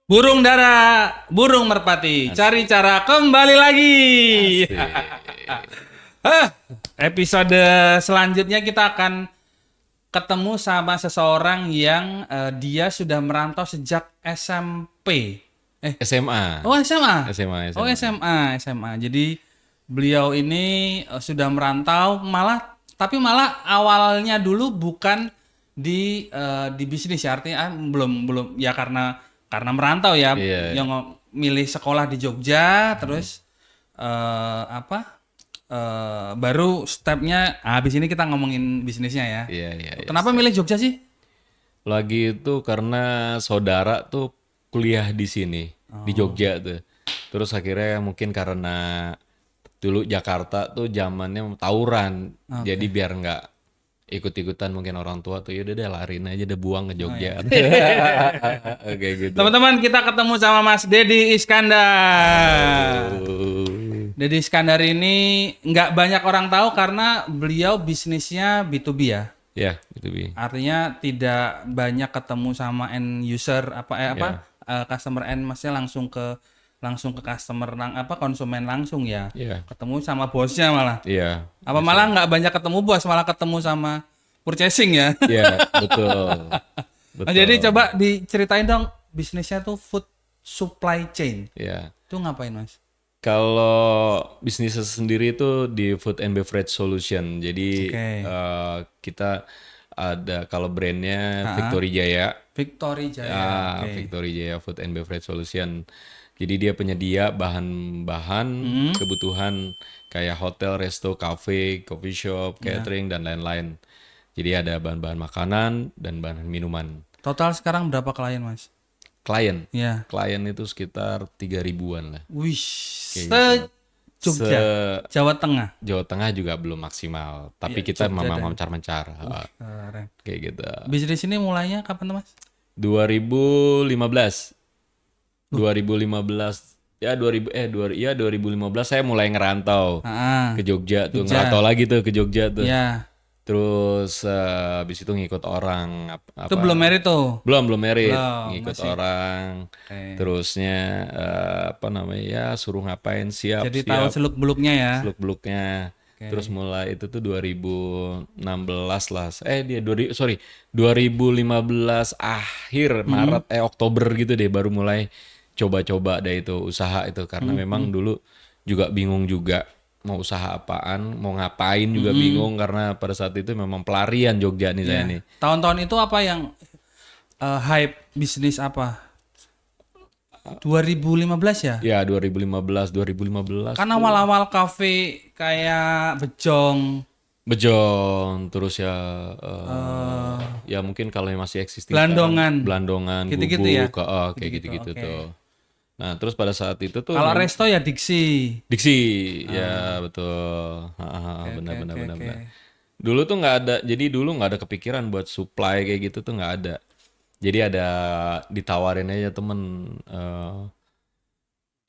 Burung dara, burung merpati, cari cara kembali lagi. Hah, episode selanjutnya kita akan ketemu sama seseorang yang dia sudah merantau sejak SMP. SMA. Oh SMA. SMA, Oh SMA. SMA. Jadi beliau ini sudah merantau tapi malah awalnya dulu bukan di bisnis ya, artinya belum ya karena merantau ya, Iya, yang milih sekolah di Jogja terus apa baru stepnya habis ini kita ngomongin bisnisnya ya. iya, iya. Kenapa milih Jogja sih? Lagi itu karena saudara tuh kuliah di sini, di Jogja tuh. Terus akhirnya mungkin karena dulu Jakarta tuh zamannya tawuran. Jadi biar nggak ikut-ikutan mungkin orang tua tuh, yaudah deh larin aja deh buang ke Jogja. Kayak gitu. Teman-teman, kita ketemu sama Mas Dedi Iskandar. Dedi Iskandar ini nggak banyak orang tahu karena beliau bisnisnya B2B ya. Ya, itu Bi. Artinya tidak banyak ketemu sama end user customer end, maksudnya langsung ke customer konsumen langsung ya. Iya, Ketemu sama bosnya malah. iya. Apa malah nggak banyak ketemu bos, malah ketemu sama purchasing ya. Iya, betul. Nah, jadi coba diceritain dong bisnisnya tuh food supply chain. Iya. Itu ngapain, Mas? Kalau bisnis sendiri itu di Food and Beverage Solution. Jadi Oke. kita ada kalau brandnya Victory Jaya. Victory Jaya. Oke. Victory Jaya Food and Beverage Solution. Jadi dia penyedia bahan-bahan kebutuhan kayak hotel, resto, cafe, coffee shop, catering dan lain-lain. Jadi ada bahan-bahan makanan dan bahan minuman. Total sekarang berapa klien, Mas? Klien Ya. itu sekitar 3.000-an lah. Wih, Kayak Jogja, Jawa Tengah. Jawa Tengah juga belum maksimal, tapi kita memang mencar-mencar. Keren. Kayak gitu. Bisnis ini mulainya kapan tuh, Mas? 2015. 2015 ya 2015 saya mulai ngerantau ke Jogja tuh, ngerantau lagi tuh ke Jogja tuh. Ya. Terus habis itu ngikut orang Itu belum married tuh. belum married, Belum, ngikut masih. orang. Oke. Terusnya apa namanya ya, suruh ngapain siap Jadi tahu seluk-beluknya ya. seluk-beluknya. Terus mulai itu tuh 2016 lah. 2015 akhir Maret Oktober gitu deh baru mulai coba-coba deh itu usaha itu, karena memang dulu juga bingung juga mau usaha apaan, mau ngapain juga bingung, karena pada saat itu memang pelarian Jogja nih saya nih. Tahun-tahun itu apa yang hype bisnis apa? 2015 ya? Ya 2015 Kan awal-awal kafe kayak Bejong, Bejon, terus ya ya mungkin kalau yang masih existing Belandongan, Gitu-gitu Gubuk, ya? kayak Gitu-gitu, gitu-gitu oke. tuh. Nah, terus pada saat itu tuh kalau resto ya Diksi. Diksi, ya betul. Benar. Oke. Dulu tuh nggak ada, jadi dulu nggak ada kepikiran buat supply kayak gitu tuh nggak ada. Jadi ada ditawarin aja temen,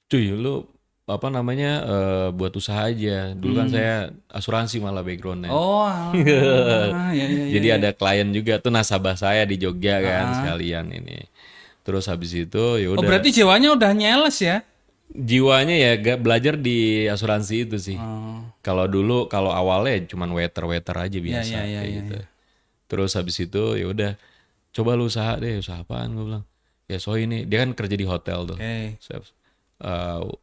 cuy lu apa namanya buat usaha aja. Dulu kan saya asuransi malah backgroundnya. Oh, ya. Jadi ada klien juga tuh nasabah saya di Jogja kan sekalian ini. Terus habis itu ya Oh, udah berarti jiwanya udah nyeles ya? jiwanya ya gak belajar di asuransi itu sih. Oh. Kalau dulu kalau awalnya cuman waiter aja biasa Iya, kayak gitu. Terus habis itu ya udah coba lu usaha deh, usaha apaan gue bilang. Ya so ini dia kan kerja di hotel tuh. Oke.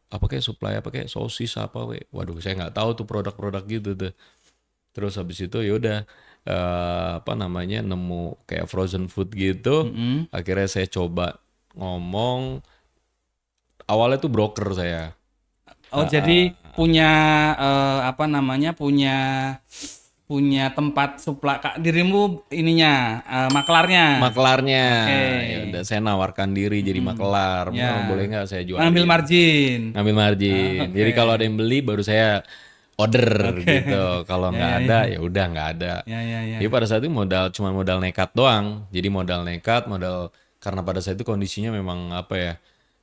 Apa kayak supply apa kayak sosis apa waduh saya nggak tahu tuh produk-produk gitu tuh. Terus habis itu ya udah apa namanya nemu kayak frozen food gitu. Akhirnya saya coba ngomong, awalnya tuh broker saya. Oh, jadi punya punya tempat suplai dirimu ininya maklarnya. Maklarnya. Oke. Ya udah saya nawarkan diri jadi maklar. Ya. Boleh nggak saya jual? Ngambil margin. Ngambil margin. Jadi kalau ada yang beli baru saya order gitu. Kalau nggak ada ya udah nggak ada. Ya. Jadi pada saat itu cuma modal nekat doang. Jadi modal nekat, karena pada saat itu kondisinya memang apa ya?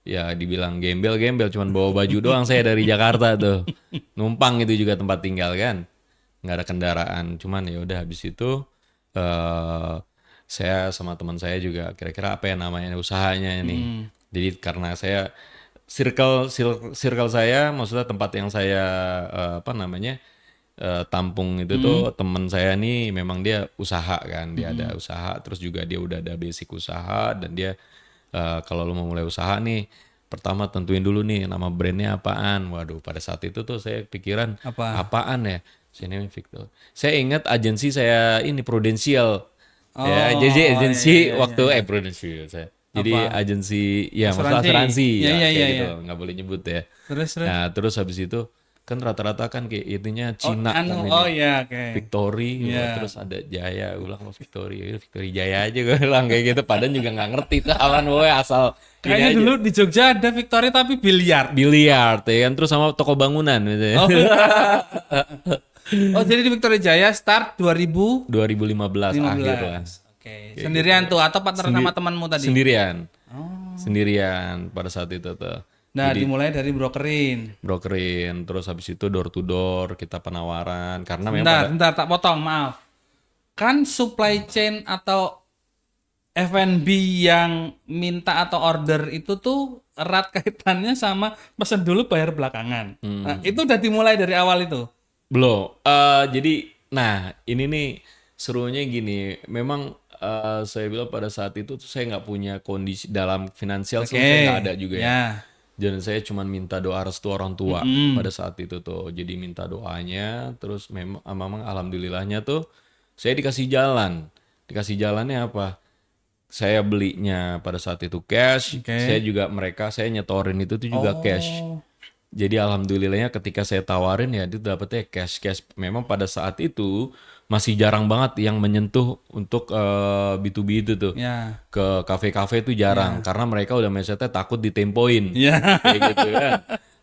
Ya dibilang gembel, cuman bawa baju doang saya dari Jakarta tuh. Numpang itu juga tempat tinggal kan. Nggak ada kendaraan. Cuman ya udah habis itu saya sama teman saya juga kira-kira apa ya namanya usahanya ini. Jadi karena saya circle saya, maksudnya tempat yang saya apa namanya tampung itu tuh temen saya nih memang dia usaha kan, dia ada usaha, terus juga dia udah ada basic usaha dan dia kalau lo mau mulai usaha nih, pertama tentuin dulu nih nama brandnya apaan. Waduh, pada saat itu tuh saya pikiran Apa? apaan ya? Saya namanya Victor. Saya ingat agensi saya ini Prudential. Ya, jadi Oh, iya, agensi iya, iya, waktu iya. Prudential saya. Jadi Apa? agensi ya masalah Asuransi? asuransi Iya, ya iya, kayak iya, gitu, iya. nggak boleh nyebut ya. Terus. Nah, terus habis itu kan rata-rata kan kayak itunya Oh, Cina kan oh ini. iya, oke. Victory, Iya. wah, terus ada Jaya, gue bilang oh, Victory, ya Victory Jaya aja gue bilang kayak gitu. Padahal juga nggak ngerti tuh awan, woy, asal ini Kayaknya aja. dulu di Jogja ada Victoria tapi biliar. Biliar, ya kan, terus sama toko bangunan gitu ya. Oh, oh jadi di Victoria Jaya start 2015. 2015 akhir lah. Oke. Kayak Sendirian gitu. tuh atau partner sama temanmu tadi? Sendirian, Oh. sendirian pada saat itu tuh. Nah, Jadi dimulai dari brokerin. brokerin, terus habis itu door to door kita penawaran karena memang Bentar, tak potong, maaf. Kan supply chain atau F&B yang minta atau order itu tuh erat kaitannya sama pesen dulu bayar belakangan. Nah, itu udah dimulai dari awal itu. belum. Jadi, nah ini nih serunya gini. Memang saya bilang pada saat itu tuh saya nggak punya kondisi dalam finansial, Oke. saya nggak ada juga ya. Ya. Dan saya cuma minta doa restu orang tua pada saat itu tuh. Jadi minta doanya, terus memang alhamdulillahnya tuh saya dikasih jalan. Dikasih jalannya apa? Saya belinya pada saat itu cash. Oke. Saya juga saya nyetorin itu tuh juga cash. Oh. Jadi alhamdulillahnya ketika saya tawarin ya itu dapetnya cash. Memang pada saat itu masih jarang banget yang menyentuh untuk B2B itu tuh. Ya. Ke kafe-kafe itu jarang karena mereka udah mindsetnya takut ditempoin. Ya. Kayak gitu kan.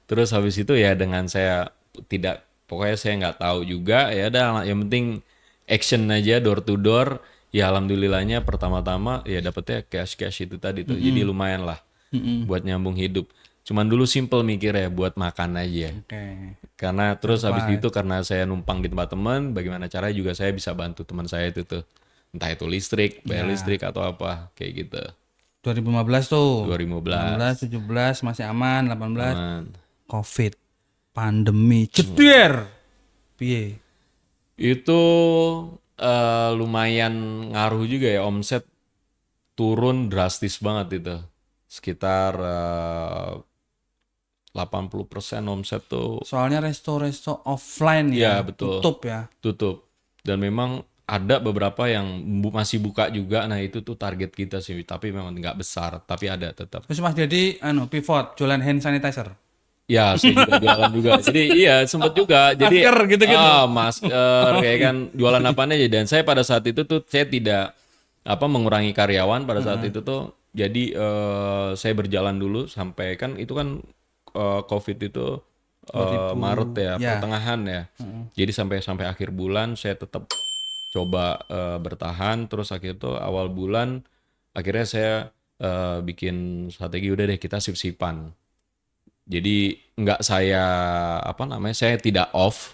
Terus habis itu ya dengan saya pokoknya saya nggak tahu juga ya udah yang penting action aja door to door. Ya alhamdulillahnya pertama-tama ya dapetnya cash itu tadi tuh. Jadi lumayan lah buat nyambung hidup. Cuman dulu simple mikir ya buat makan aja. Oke. Karena terus habis itu karena saya numpang di tempat teman, bagaimana caranya juga saya bisa bantu teman saya itu tuh. Entah itu listrik, bayar listrik atau apa kayak gitu. 2015 tuh. 2015 16, 17 masih aman, 18 aman. Covid, pandemi, cedir. Piye? Itu lumayan ngaruh juga ya, omset turun drastis banget itu. Sekitar 80% omset tuh Soalnya resto-resto offline ya ya, betul tutup ya. tutup. Dan memang ada beberapa yang masih buka juga. Nah itu tuh target kita sih, tapi memang nggak besar, tapi ada tetap. Terus Mas Dedi pivot jualan hand sanitizer. Ya, saya juga jualan juga. Jadi iya sempet juga. Jadi Masker gitu-gitu. masker kayak kan jualan apaan aja. Dan saya pada saat itu tuh saya tidak mengurangi karyawan pada saat itu tuh. Jadi saya berjalan dulu sampai kan itu kan COVID itu Maret ya, pertengahan ya. Jadi sampai akhir bulan saya tetap coba bertahan. Terus akhir itu awal bulan akhirnya saya bikin strategi udah deh kita sip-sipan. Jadi nggak saya saya tidak off,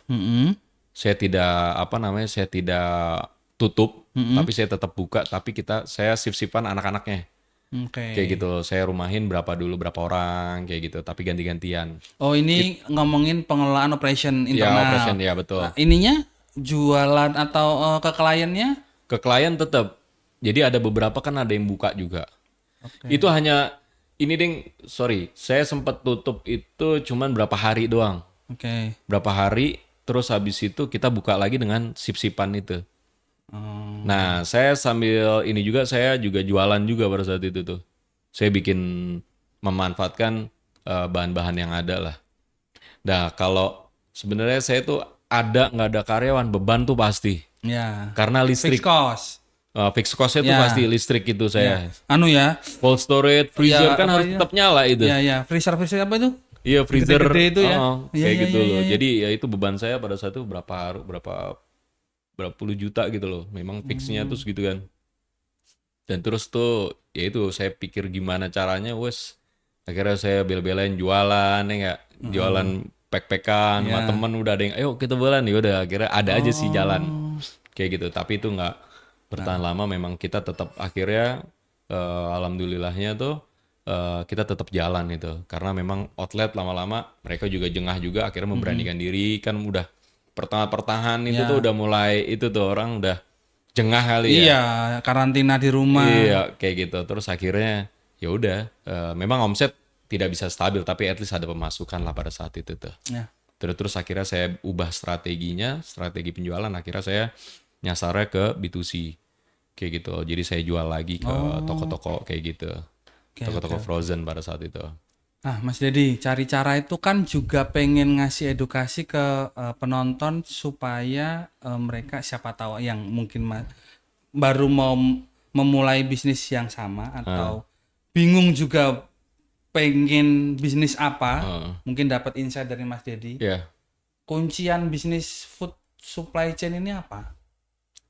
saya tidak saya tidak tutup, tapi saya tetap buka, tapi saya sip-sipan anak-anaknya. Oke. Kayak gitu, saya rumahin berapa orang kayak gitu, tapi ganti-gantian. Oh ini ngomongin pengelolaan operation Ya internal. operation ya betul. Nah, ininya jualan atau ke kliennya? Ke klien tetap. Jadi ada beberapa kan ada yang buka juga. Itu hanya ini saya sempat tutup itu cuman berapa hari doang. Oke. Berapa hari, terus habis itu kita buka lagi dengan sip-sipan itu. Nah, saya sambil ini juga saya juga jualan juga pada saat itu tuh. Saya bikin memanfaatkan bahan-bahan yang ada lah. Nah, kalau sebenarnya saya tuh nggak ada karyawan, beban tuh pasti. Ya. Karena listrik. Fixed cost. Fixed cost-nya tuh pasti listrik itu saya. Ya. Cold storage, freezer kan harus tetap nyala itu. Ya. Freezer apa itu? Iya, freezer. Gede-gede itu ya. Kayak gitu loh. Jadi ya itu beban saya pada saat itu berapa puluh juta gitu loh. Memang fixnya tuh segitu kan. Dan terus tuh ya itu saya pikir gimana caranya akhirnya saya bela-belain jualan ya enggak. Jualan pack-packan sama temen udah ada yang ayo kita jualan ya udah akhirnya ada aja sih jalan. Kayak gitu. Tapi itu enggak bertahan lama, memang kita tetap akhirnya alhamdulillahnya tuh kita tetap jalan itu. Karena memang outlet lama-lama mereka juga jengah juga, akhirnya memberanikan diri. Kan udah pertengahan itu tuh udah mulai itu tuh orang udah jengah kali ya. Iya, karantina di rumah. Iya, kayak gitu. Terus akhirnya ya udah, memang omset tidak bisa stabil, tapi at least ada pemasukan lah pada saat itu tuh. Ya. Terus akhirnya saya ubah strateginya, strategi penjualan. Akhirnya saya nyasarnya ke B2C kayak gitu. Jadi saya jual lagi ke toko-toko kayak gitu, toko-toko frozen pada saat itu. Nah, Mas Dedi, cari cara itu kan juga pengen ngasih edukasi ke penonton supaya mereka siapa tahu yang mungkin baru mau memulai bisnis yang sama atau bingung juga pengen bisnis apa, mungkin dapat insight dari Mas Dedi. Ya, Kuncian bisnis food supply chain ini apa?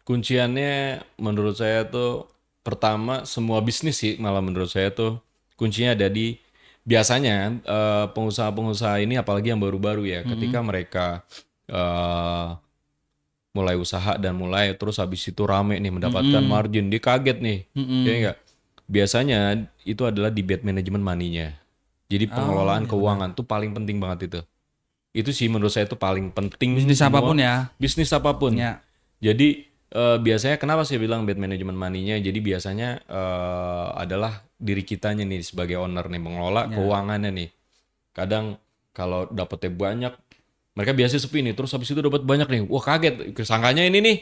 kunciannya menurut saya tuh pertama semua bisnis sih, malah menurut saya tuh kuncinya ada di biasanya pengusaha-pengusaha ini, apalagi yang baru-baru ya, ketika mereka mulai usaha dan mulai terus habis itu rame nih mendapatkan margin, dia kaget nih, ya enggak? Biasanya itu adalah di bad management money-nya. Jadi pengelolaan keuangan tuh paling penting banget itu. Itu sih menurut saya itu paling penting. Bisnis apapun ya. Bisnis apapun. Ya. Jadi biasanya kenapa saya bilang bad management money-nya? Jadi biasanya adalah diri kitanya nih sebagai owner nih, mengelola keuangannya nih. Kadang kalau dapetnya banyak, mereka biasanya sepi nih, terus habis itu dapat banyak nih. Wah kaget, sangkanya ini nih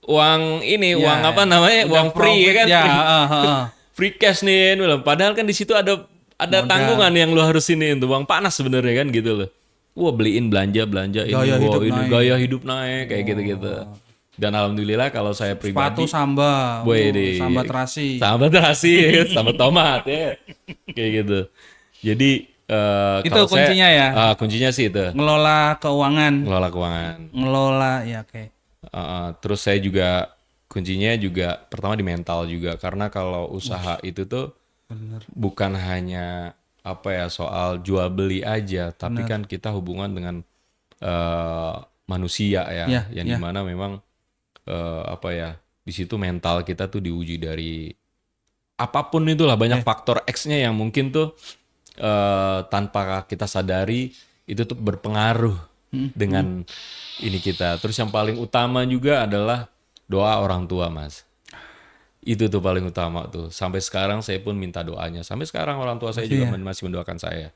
uang ini, uang apa namanya? Uang free ya kan? Ya, Free cash nih, padahal kan di situ ada tanggungan yang lu harus ini untuk uang panas sebenarnya kan gitu loh. Wah beliin belanja ini, gaya hidup naik kayak gitu. Dan alhamdulillah kalau saya pribadi sepatu samba, samba terasi, sambal tomat ya, kayak gitu. Jadi itu kalau kuncinya ya. Kuncinya sih itu. Ngelola keuangan. Ngelola ya oke. Terus saya juga kuncinya juga pertama di mental juga, karena kalau usaha itu tuh bukan hanya apa ya soal jual beli aja, tapi kan kita hubungan dengan manusia ya, yang dimana memang apa ya di situ mental kita tuh diuji dari apapun itulah, banyak faktor X-nya yang mungkin tuh tanpa kita sadari itu tuh berpengaruh dengan ini kita. Terus yang paling utama juga adalah doa orang tua, Mas. Itu tuh paling utama tuh. Sampai sekarang saya pun minta doanya. Sampai sekarang orang tua saya juga masih mendoakan saya.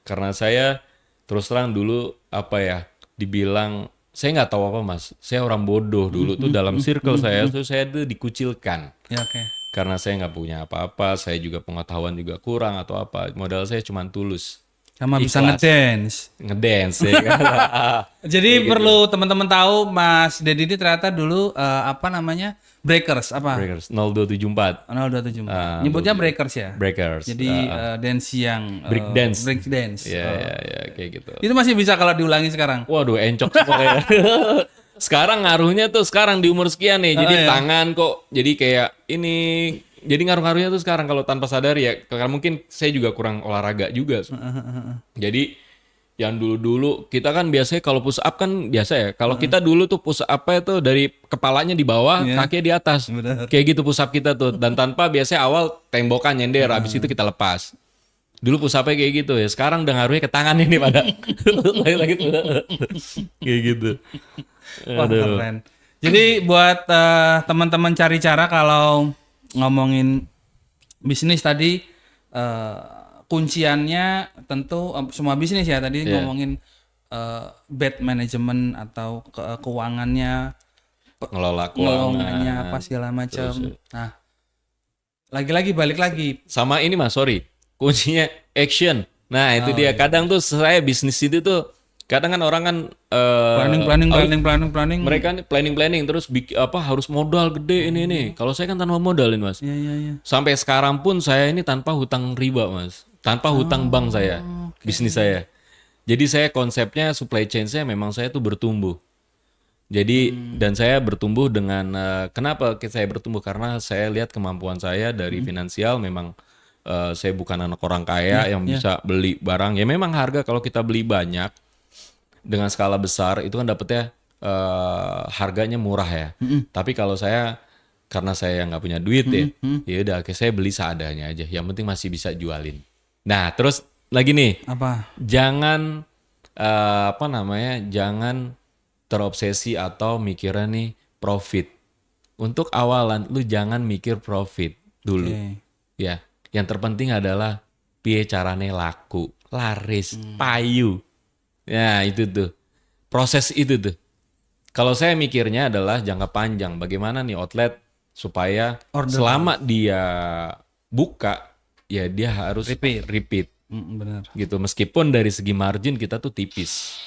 Karena saya terus terang dulu apa ya, dibilang saya nggak tahu apa, Mas. Saya orang bodoh dulu tuh dalam circle saya tuh dikucilkan. Ya oke. Karena saya nggak punya apa-apa, saya juga pengetahuan juga kurang atau apa. Modal saya cuma tulus. Sama bisa ngedance ya kan. Jadi perlu teman-teman tahu Mas Dedi ini ternyata dulu apa namanya Breakers 0274. 0274. Nyebutnya Breakers ya. Breakers. Jadi dance yang break dance. Ya kayak gitu. Itu masih bisa kalau diulangi sekarang. Waduh, encok semua. Sekarang ngaruhnya tuh sekarang di umur sekian nih. Jadi tangan kok jadi kayak ini. Jadi ngaruh-ngaruhnya tuh sekarang kalau tanpa sadar ya, karena mungkin saya juga kurang olahraga juga. Jadi yang dulu-dulu kita kan biasanya kalau push up kan biasa ya. Kalau kita dulu tuh push up itu dari kepalanya di bawah, kakinya di atas. Kayak gitu push up kita tuh. Dan tanpa biasanya awal tembokan nyender, habis itu kita lepas. Dulu push up-nya kayak gitu ya. Sekarang udah ngaruhnya ke tangan ini pada. Lagi tuh. Kayak gitu. Wah, keren. Jadi buat teman-teman cari cara kalau ngomongin bisnis tadi kunciannya tentu semua bisnis ya tadi ngomongin bad management atau keuangannya, ngelola keuangannya apa segala macam. Nah, lagi-lagi balik lagi sama ini Mas, sorry, kuncinya action. Nah itu dia. Kadang tuh saya bisnis itu tuh kadang kan orang kan planning. Mereka nih planning terus harus modal gede ini. Kalau saya kan tanpa modal ini, Mas. Iya. Sampai sekarang pun saya ini tanpa hutang riba, Mas. Tanpa hutang bank saya. Bisnis saya. Jadi saya konsepnya supply chain saya memang saya tuh bertumbuh. Jadi dan saya bertumbuh dengan kenapa saya bertumbuh, karena saya lihat kemampuan saya dari finansial memang saya bukan anak orang kaya yang bisa beli barang. Ya memang harga kalau kita beli banyak dengan skala besar itu kan dapetnya harganya murah ya. Tapi kalau saya karena saya nggak punya duit ya udah saya beli seadanya aja. Yang penting masih bisa jualin. Nah, terus lagi nih, Apa? jangan jangan terobsesi atau mikirnya nih profit. Untuk awalan lu jangan mikir profit dulu. Oke. Ya, yang terpenting adalah piye carane laku, laris, payu. Ya, itu tuh. Proses itu tuh. Kalau saya mikirnya adalah jangka panjang. Bagaimana nih outlet supaya Order selama dia buka, ya dia harus Repeat. repeat Bener. gitu. Meskipun dari segi margin kita tuh tipis.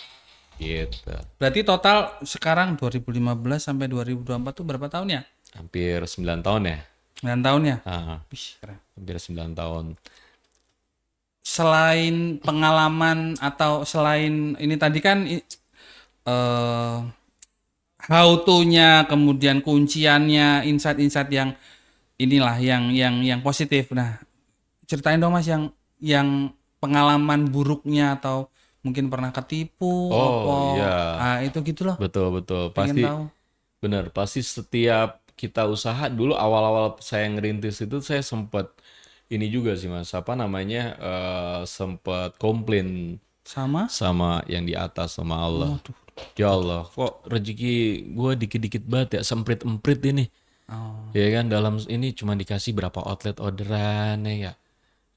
Gitu. Berarti total sekarang 2015 sampai 2024 tuh berapa tahun ya? Hampir 9 tahun ya. 9 tahun ya? Ah, Wih, keren. hampir 9 tahun. Selain pengalaman atau selain ini tadi kan how to-nya, kemudian kunciannya, insight-insight yang inilah yang positif. Nah, ceritain dong Mas yang pengalaman buruknya atau mungkin pernah ketipu apa Oh iya, itu gitu loh. betul. Pengen Pasti tahu. benar, pasti setiap kita usaha dulu awal-awal saya ngerintis itu saya sempat ini juga sih Mas, sempat komplain Sama? sama yang di atas sama Allah. Waduh. Ya Allah, kok rezeki gue dikit-dikit banget ya, semprit-emprit ini. Oh, Ya kan dalam ini cuma dikasih berapa outlet orderan ya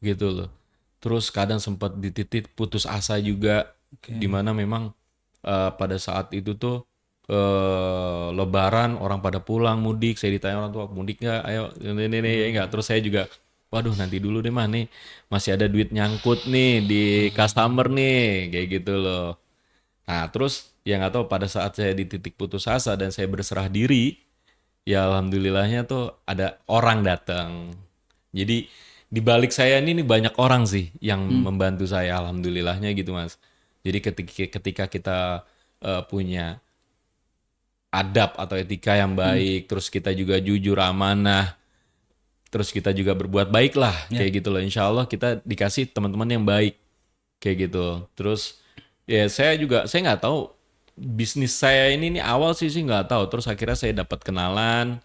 gitu loh. Terus kadang sempat dititik putus asa juga, oke. dimana memang pada saat itu tuh Lebaran orang pada pulang mudik, saya ditanya orang tua mudik nggak, ayo ini ya nggak. Terus saya juga, waduh nanti dulu deh mah nih masih ada duit nyangkut nih di customer nih kayak gitu loh. Nah terus yang nggak tahu pada saat saya di titik putus asa dan saya berserah diri, ya alhamdulillahnya tuh ada orang datang. Jadi di balik saya ini nih banyak orang sih yang membantu saya alhamdulillahnya gitu Mas. Jadi ketika kita punya adab atau etika yang baik, terus kita juga jujur amanah, terus kita juga berbuat baik lah kayak gitu loh. Insya Allah kita dikasih teman-teman yang baik kayak gitu. Terus ya saya nggak tahu bisnis saya ini nih awal sih nggak tahu. Terus akhirnya saya dapat kenalan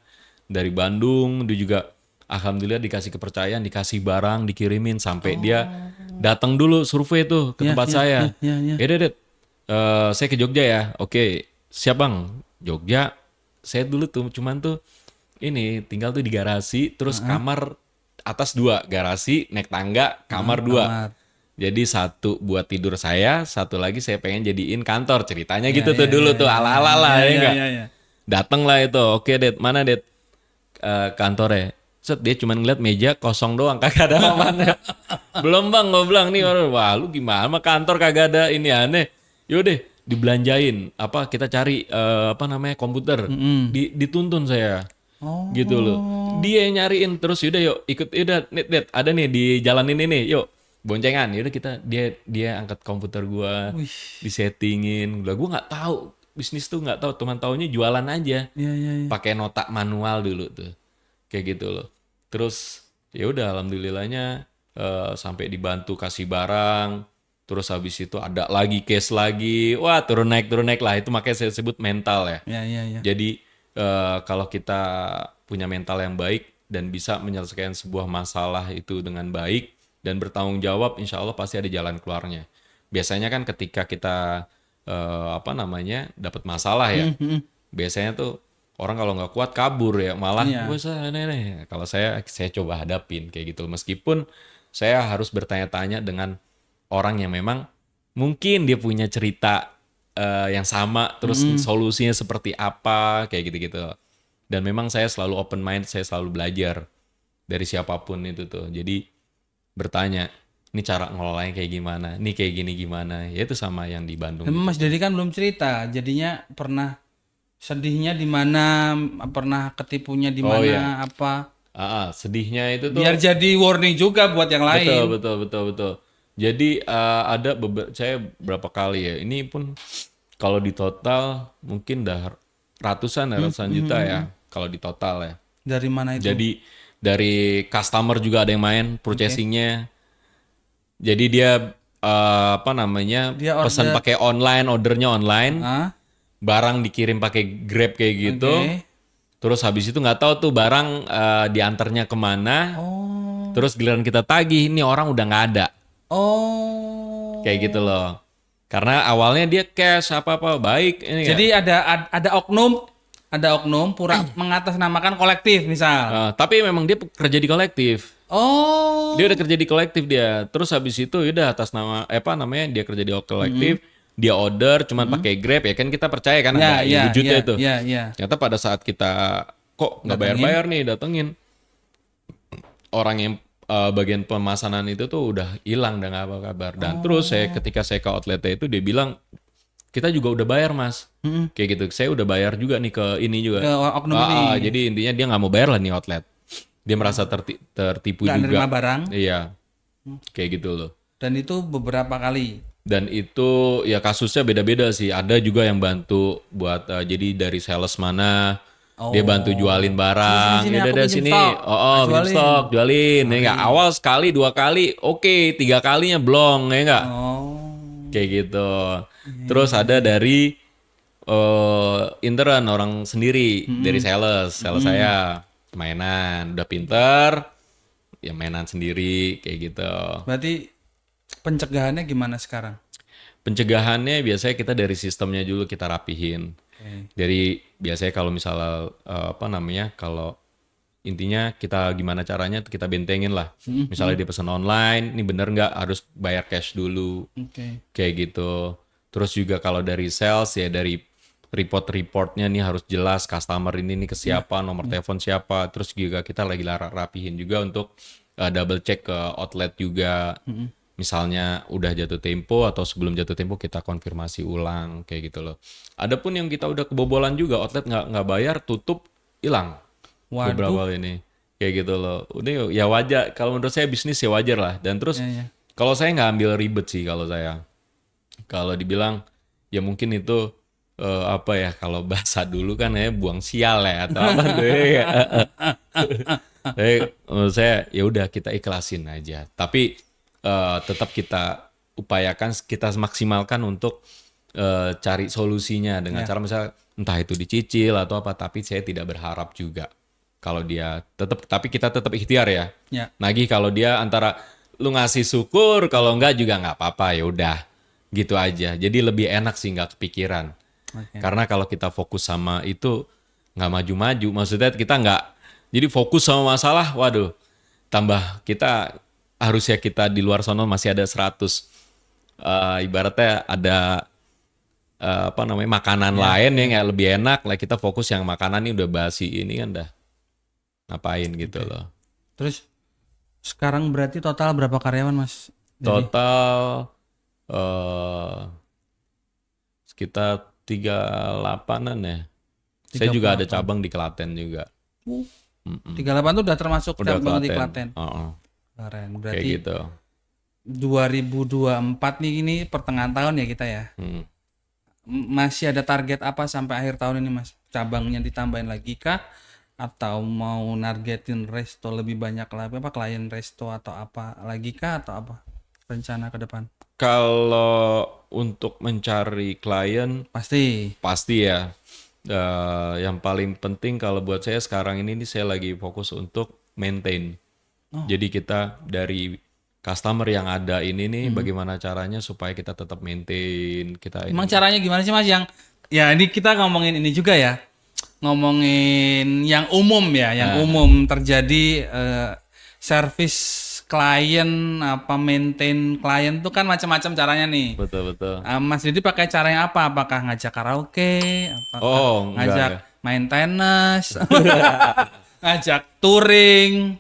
dari Bandung, dia juga alhamdulillah dikasih kepercayaan, dikasih barang, dikirimin sampai dia datang dulu survei tuh ke Ya, tempat ya, saya. ya. Ded, saya ke Jogja ya. Oke, siap Bang. Jogja, saya dulu tuh cuman tuh ini tinggal tuh di garasi, terus kamar atas 2, garasi, naik tangga, kamar 2. Kamar. Jadi satu buat tidur saya, satu lagi saya pengen jadiin kantor. Ceritanya Ya, gitu tuh ya, dulu ya, tuh ya, ala-ala lah ya enggak? ya. Dateng lah itu, oke Ded, mana Ded kantornya? Set dia cuman ngeliat meja kosong doang, kagak ada alamatnya. Belum Bang, gue bilang nih, wah lu gimana mah kantor kagak ada ini aneh. Yaudah dibelanjain, apa kita cari komputer, dituntun saya. Oh. Gitu loh. Dia yang nyariin terus yaudah yuk ikut yaudah Ded, ada nih di jalan ini nih, yuk boncengan. Yaudah dia angkat komputer gua, Wih. disettingin. Lah gua nggak tahu bisnis tuh nggak tahu, teman taunya jualan aja. Ya. Pakai nota manual dulu tuh. Kayak gitu loh. Terus ya udah alhamdulillahnya sampai dibantu kasih barang. Terus habis itu ada lagi case lagi. Wah, turun naik lah. Itu makanya saya sebut mental ya. Ya. Jadi kalau kita punya mental yang baik dan bisa menyelesaikan sebuah masalah itu dengan baik dan bertanggung jawab, insya Allah pasti ada jalan keluarnya. Biasanya kan ketika kita dapat masalah ya, biasanya tuh orang kalau nggak kuat kabur ya, malah Iya. gue nih. Kalau saya coba hadapin kayak gitu. Meskipun saya harus bertanya-tanya dengan orang yang memang mungkin dia punya cerita yang sama, terus solusinya seperti apa, kayak gitu-gitu. Dan memang saya selalu open mind, saya selalu belajar dari siapapun itu tuh. Jadi bertanya, ini cara ngelolanya kayak gimana, ini kayak gini gimana. Ya itu sama yang di Bandung. Dan Mas Dedi kan belum cerita, jadinya pernah sedihnya di mana, pernah ketipunya di mana, iya. apa? Sedihnya itu tuh. Biar jadi warning juga buat yang lain. Betul. Jadi saya berapa kali ya, ini pun kalau di total mungkin udah ratusan juta ya, kalau di total ya. Dari mana itu? Jadi dari customer juga ada yang main purchasingnya. Jadi dia Dia pesan pakai online, ordernya online, Ah, barang dikirim pakai Grab kayak gitu. oke. Terus habis itu nggak tahu tuh barang diantarnya kemana. Oh, Terus giliran kita tagih, ini orang udah nggak ada. Oh. Kayak gitu loh. Karena awalnya dia cash apa-apa baik ini Jadi ada oknum pura mengatasnamakan kolektif misal. tapi memang dia kerja di kolektif. Oh. Dia udah kerja di kolektif dia. Terus habis itu udah atas nama apa namanya dia kerja di kolektif, dia order cuman pakai Grab ya kan kita percaya kan ada wujudnya itu. Ya. Ternyata pada saat kita kok nggak bayar-bayar nih datengin orang yang bagian pemesanan itu tuh udah hilang dan nggak apa kabar. Dan terus ketika saya ke outletnya itu dia bilang kita juga udah bayar mas, kayak gitu. Saya udah bayar juga nih ke ini juga. Ke oknum ini. Jadi intinya dia nggak mau bayar lah nih outlet. Dia merasa tertipu Nggak juga. nerima barang. Iya, kayak gitu loh. Dan itu beberapa kali. Dan itu ya kasusnya beda-beda sih. Ada juga yang bantu buat jadi dari sales mana dia bantu jualin barang. Sini, Ya aku udah pinjem sini. stok. Pinjem stok, jualin. Ya enggak awal sekali, 2 kali, oke, 3 kalinya blong ya enggak. Oh. Kayak gitu. Terus ada dari intern orang sendiri dari sales saya mainan udah pinter ya mainan sendiri kayak gitu. Berarti pencegahannya gimana sekarang? Pencegahannya biasanya kita dari sistemnya dulu kita rapihin. Jadi biasanya kalau misalnya apa namanya kalau intinya kita gimana caranya kita bentengin lah. Misalnya dia pesan online, ini bener nggak harus bayar cash dulu. Kayak gitu. Terus juga kalau dari sales ya dari report-reportnya nih harus jelas customer ini nih ke siapa, nomor telepon siapa. Terus juga kita lagi rapihin juga untuk double check ke outlet juga. Misalnya udah jatuh tempo atau sebelum jatuh tempo kita konfirmasi ulang kayak gitu loh. Adapun yang kita udah kebobolan juga outlet nggak bayar tutup hilang. Beberapa ini kayak gitu loh. Udah ya wajar kalau menurut saya bisnis ya wajar lah. Dan terus kalau saya nggak ambil ribet sih kalau saya. Kalau dibilang ya mungkin itu apa ya kalau bahasa dulu kan ya buang sial ya atau apa tuh ya. Menurut saya ya udah kita ikhlasin aja. Tapi tetap kita upayakan kita maksimalkan untuk cari solusinya dengan cara misalnya entah itu dicicil atau apa. Tapi saya tidak berharap juga kalau dia tapi kita tetap ikhtiar ya. Nagih kalau dia antara lu ngasih syukur kalau enggak juga nggak apa-apa ya udah gitu aja. Jadi lebih enak sih nggak kepikiran. Karena kalau kita fokus sama itu nggak maju-maju. Maksudnya kita nggak jadi fokus sama masalah. Waduh, tambah kita harusnya kita di luar sana masih ada 100. Ibaratnya ada apa namanya makanan lain yang kayak lebih enak lah. Kita fokus yang makanan ini udah basi ini kan dah ngapain gitu loh. Terus sekarang berarti total berapa karyawan mas? Total sekitar 38-an ya. Saya juga ada cabang di Klaten juga. 38 tuh udah termasuk cabang di Klaten. Keren. Berarti kayak gitu. 2024 nih ini pertengahan tahun ya kita ya. Masih ada target apa sampai akhir tahun ini mas? Cabangnya ditambahin lagi kah? Atau mau nargetin resto lebih banyak lagi apa klien resto atau apa lagi kah atau apa rencana ke depan? Kalau untuk mencari klien pasti ya. Yang paling penting kalau buat saya sekarang ini saya lagi fokus untuk maintain. Jadi kita dari customer yang ada ini nih bagaimana caranya supaya kita tetap maintain kita. Emang caranya gimana sih mas yang ya ini kita ngomongin ini juga ya. Ngomongin yang umum ya, yang umum terjadi service klien apa maintain klien tuh kan macam-macam caranya nih. Betul. Mas Didi pakai cara yang apa? Apakah ngajak karaoke? Apakah ngajak main tenis? Ngajak touring,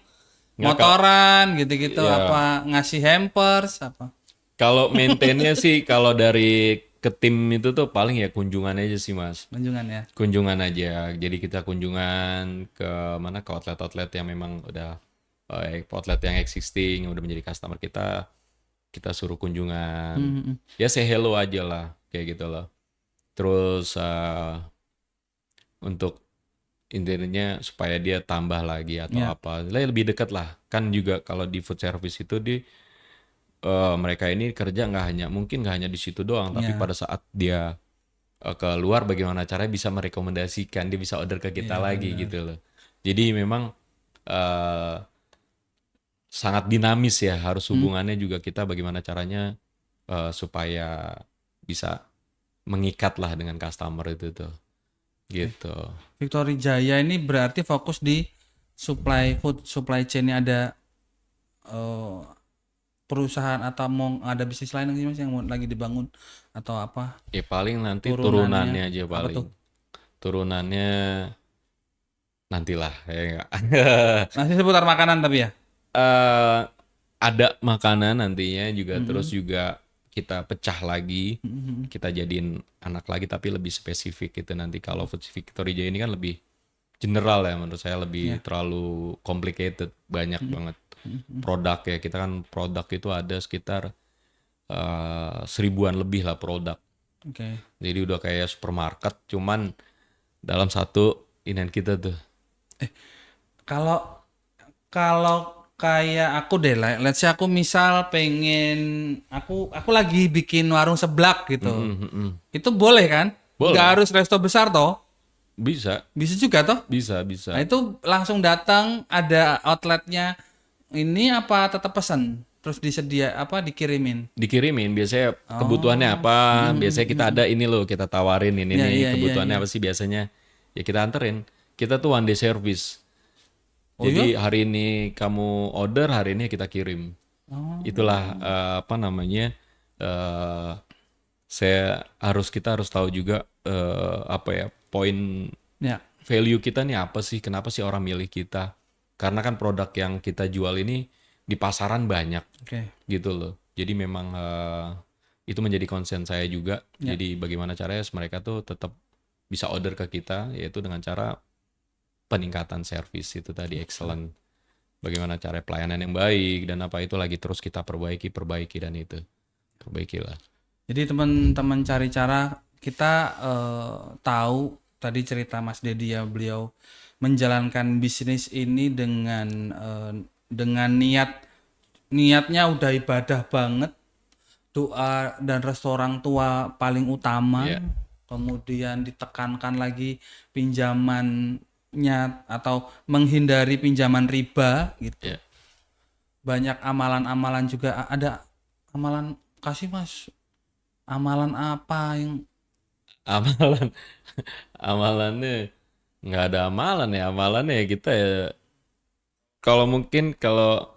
motoran gitu-gitu apa ngasih hampers apa? Kalau maintainnya sih kalau dari ke tim itu tuh paling ya kunjungan aja sih mas. Kunjungan aja. Jadi kita kunjungan ke mana ke outlet-outlet yang memang udah outlet yang existing yang udah menjadi customer kita suruh kunjungan. Ya say hello aja lah kayak gitu loh. Terus untuk intinya supaya dia tambah lagi atau apa. Lebih dekat lah. Kan juga kalau di food service itu mereka ini kerja nggak hanya di situ doang, tapi pada saat dia keluar bagaimana caranya bisa merekomendasikan, dia bisa order ke kita lagi gitu loh. Jadi memang sangat dinamis ya, harus hubungannya juga kita bagaimana caranya supaya bisa mengikat lah dengan customer itu tuh. Gitu. Victory Jaya ini berarti fokus di food supply chain-nya. Ada eh, perusahaan atau mau ada bisnis lain lagi Mas yang mau lagi dibangun atau apa Ya paling nanti turunannya? turunannya aja Apa paling. tuh? Turunannya nantilah ya enggak. Masih seputar makanan tapi ya. eh ada makanan nantinya juga, terus Mhm. juga kita pecah lagi, Mhm. kita jadiin anak lagi tapi lebih spesifik gitu nanti. Kalau Food Victory J ini kan lebih general ya, menurut saya lebih Ya. terlalu complicated, banyak banget produk ya. Kita kan produk itu ada sekitar seribuan lebih lah produk. Oke. Jadi udah kayak supermarket, cuman dalam satu inian kita tuh. Kalau kalau kayak aku deh, let's say aku misal pengen aku lagi bikin warung seblak gitu. Mm-mm, mm-mm. Itu boleh kan? Nggak Boleh, harus resto besar toh? bisa, Bisa juga toh? bisa, Nah, bisa. itu langsung datang ada outletnya ini apa tetap pesan terus disedia apa dikirimin? Dikirimin biasanya kebutuhannya Oh. apa, Mm, biasanya kita ada ini loh, kita tawarin ini Ya, nih iya, iya, kebutuhannya iya. apa sih biasanya, ya kita anterin. Kita tuh one day service, Oh jadi iya? hari ini kamu order, hari ini kita kirim. Itulah Oh. apa namanya, eh kita harus tahu juga apa ya, poin Ya, value kita nih apa sih, kenapa sih orang milih kita, karena kan produk yang kita jual ini di pasaran banyak oke. gitu loh. Jadi memang itu menjadi concern saya juga. Ya. Jadi bagaimana caranya mereka tuh tetap bisa order ke kita, yaitu dengan cara peningkatan servis itu tadi, excellent. Bagaimana cara pelayanan yang baik dan apa itu lagi terus kita perbaiki dan itu perbaikilah. Jadi teman-teman cari cara kita tahu tadi cerita Mas Dedi ya, beliau menjalankan bisnis ini dengan niatnya udah ibadah banget, doa dan restu orang tua paling utama, Iya, kemudian ditekankan lagi pinjamannya atau menghindari pinjaman riba gitu. iya. Banyak amalan-amalan juga ada amalan kasih Mas, amalan apa yang Amalan amalannya nggak ada amalan ya, amalannya ya kita ya, kalau mungkin kalau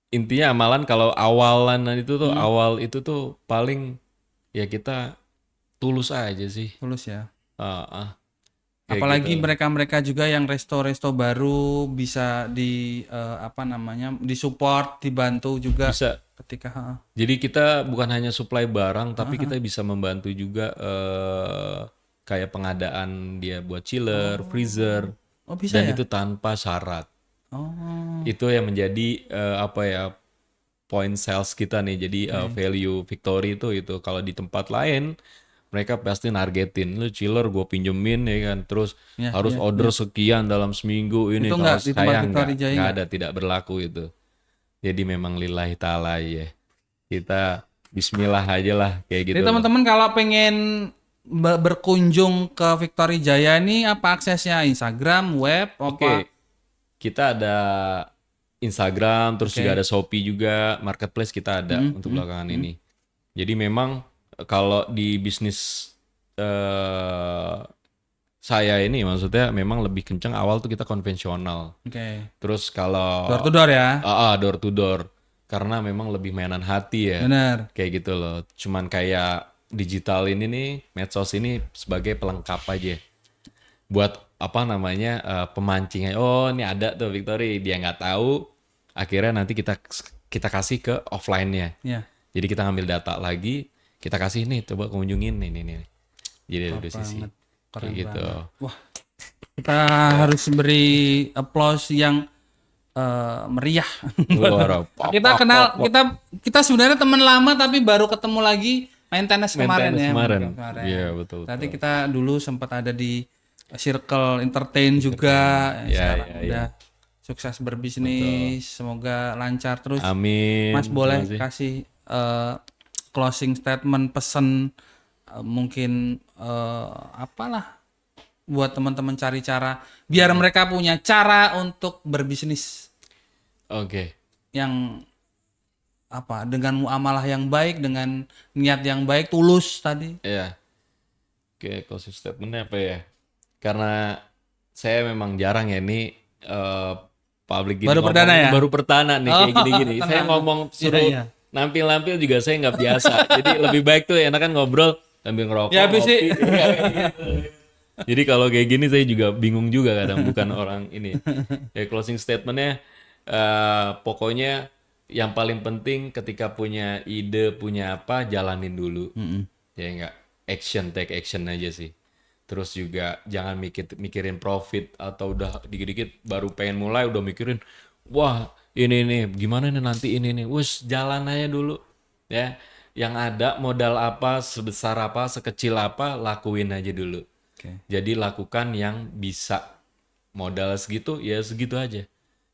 intinya amalan kalau awalan itu tuh, awal itu tuh paling ya kita tulus aja sih. tulus ya. Ah, ah, kayak gitu Apalagi lah. mereka-mereka juga yang resto-resto baru bisa apa namanya disupport, dibantu juga Bisa. ketika Jadi kita bukan hanya supply barang, tapi kita bisa membantu juga kayak pengadaan dia buat chiller, freezer, oh bisa dan ya. itu tanpa syarat. Oh Itu yang menjadi apa ya, point sales kita nih. Jadi value Victory itu kalau di tempat lain mereka pasti nargetin lu chiller gue pinjemin ya kan, terus ya harus ya order ya. sekian dalam seminggu Itu ini. Kalau enggak di tempat saya Victory Jaya nggak enggak? ada, tidak berlaku itu. Jadi memang lillahi ta'ala ya, kita Bismillah aja lah kayak Jadi gitu loh. teman-teman kalau pengen berkunjung ke Victory Jaya ini apa aksesnya? Instagram, web, apa? Oke, kita ada Instagram, terus juga Oke. ada Shopee juga, marketplace kita ada untuk belakangan ini. Jadi memang kalau di bisnis eh, saya ini maksudnya memang lebih kenceng awal tuh kita konvensional. Oke. Terus kalau Door to door ya. door to door, karena memang lebih mainan hati ya, Bener. kayak gitu loh. Cuman kayak digital ini nih, medsos ini sebagai pelengkap aja buat apa namanya pemancing. Oh ini ada tuh Victory, dia nggak tahu, akhirnya nanti kita kita kasih ke offline-nya. Ya. Jadi kita ngambil data lagi, kita kasih nih, coba kunjungin nih. Jadi ada dua sisi Banget. Keren kayak gitu. banget. Wah, kita harus beri applause yang meriah. Luar Kita kenal, kita sebenarnya teman lama tapi baru ketemu lagi main tenis kemarin maintenance ya. kemarin. Kemarin. Iya betul. Tadi kita dulu sempat ada di Circle Entertain juga. Iya, Sekarang iya, udah sukses berbisnis. Semoga lancar terus. Amin. Mas boleh Terima kasih. kasih closing statement, pesan mungkin apalah buat teman-teman cari cara biar mereka punya cara untuk berbisnis. Oke. yang apa dengan muamalah yang baik, dengan niat yang baik, tulus tadi. Iya. Oke, closing statementnya apa ya? Karena saya memang jarang ya ini public gini Baru ngomong, perdana ya? baru pertama nih kayak gini-gini. Saya tenang. ngomong suruh Iya. nampil-nampil juga saya nggak biasa. Jadi lebih baik tuh enakan ngobrol sambil ngerokok. Ya habis sih. ngopi. Iya, kayak gitu. Jadi kalau kayak gini saya juga bingung juga kadang bukan orang ini. Ya closing statementnya pokoknya yang paling penting ketika punya ide punya apa jalanin dulu. Ya enggak take action aja sih. Terus juga jangan mikirin profit atau udah dikit-dikit baru pengen mulai udah mikirin wah ini nih gimana nih nanti ini nih. Wus jalan aja dulu ya. Yang ada modal apa sebesar apa sekecil apa lakuin aja dulu. Oke. Jadi lakukan yang bisa modal segitu ya segitu aja.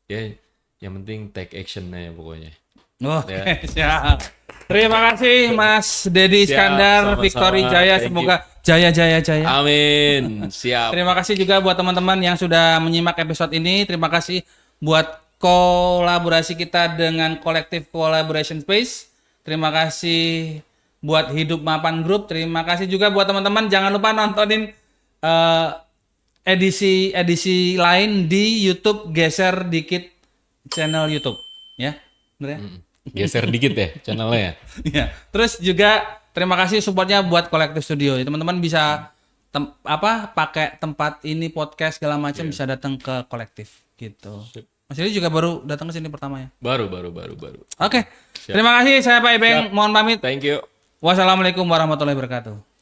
Ya yang penting take action aja pokoknya. Oke, siap. Terima kasih Mas Dedi Siap, Iskandar, sama-sama. Victory Jaya, Thank semoga jaya. Amin. Siap. Terima kasih juga buat teman-teman yang sudah menyimak episode ini. Terima kasih buat kolaborasi kita dengan Collective Collaboration Space. Terima kasih buat Hidup Mapan Group. Terima kasih juga buat teman-teman. Jangan lupa nontonin edisi lain di YouTube Geser Dikit channel YouTube, ya. Bener ya? Geser dikit ya channelnya ya. Ya. Terus juga terima kasih supportnya buat Collective Studio. Teman-teman bisa pakai tempat ini podcast segala macam bisa datang ke Kolektif gitu. Mas Dedi juga baru datang ke sini pertama ya. Baru. Oke. Terima kasih saya Pak Ibeng. Mohon pamit. Thank you. Wassalamualaikum warahmatullahi wabarakatuh.